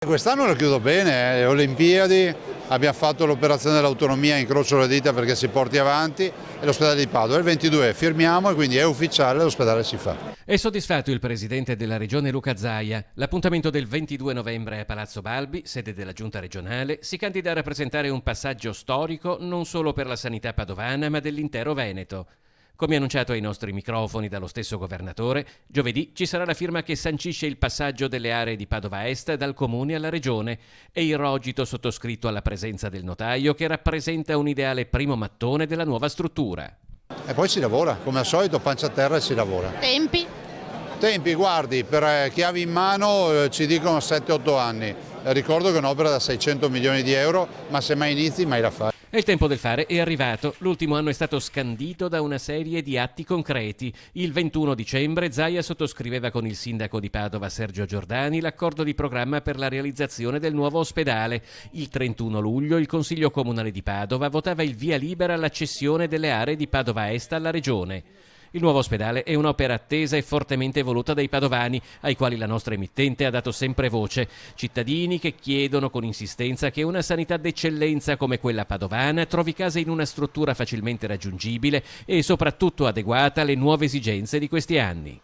Quest'anno lo chiudo bene, Olimpiadi, abbiamo fatto l'operazione dell'autonomia, incrocio le dita perché si porti avanti, e l'ospedale di Padova. Il 22 firmiamo e quindi è ufficiale, l'ospedale si fa. È soddisfatto il presidente della regione Luca Zaia. L'appuntamento del 22 novembre a Palazzo Balbi, sede della giunta regionale, si candida a rappresentare un passaggio storico non solo per la sanità padovana ma dell'intero Veneto. Come annunciato ai nostri microfoni dallo stesso governatore, giovedì ci sarà la firma che sancisce il passaggio delle aree di Padova Est dal comune alla regione e il rogito sottoscritto alla presenza del notaio che rappresenta un ideale primo mattone della nuova struttura. E poi si lavora, come al solito, pancia a terra e si lavora. Tempi, guardi, per chiavi in mano ci dicono 7-8 anni. Ricordo che è un'opera da 600 milioni di euro, ma se mai inizi, mai la fai. E il tempo del fare è arrivato. L'ultimo anno è stato scandito da una serie di atti concreti. Il 21 dicembre Zaia sottoscriveva con il sindaco di Padova Sergio Giordani l'accordo di programma per la realizzazione del nuovo ospedale. Il 31 luglio il Consiglio Comunale di Padova votava il via libera alla cessione delle aree di Padova Est alla regione. Il nuovo ospedale è un'opera attesa e fortemente voluta dai padovani, ai quali la nostra emittente ha dato sempre voce. Cittadini che chiedono con insistenza che una sanità d'eccellenza come quella padovana trovi casa in una struttura facilmente raggiungibile e soprattutto adeguata alle nuove esigenze di questi anni.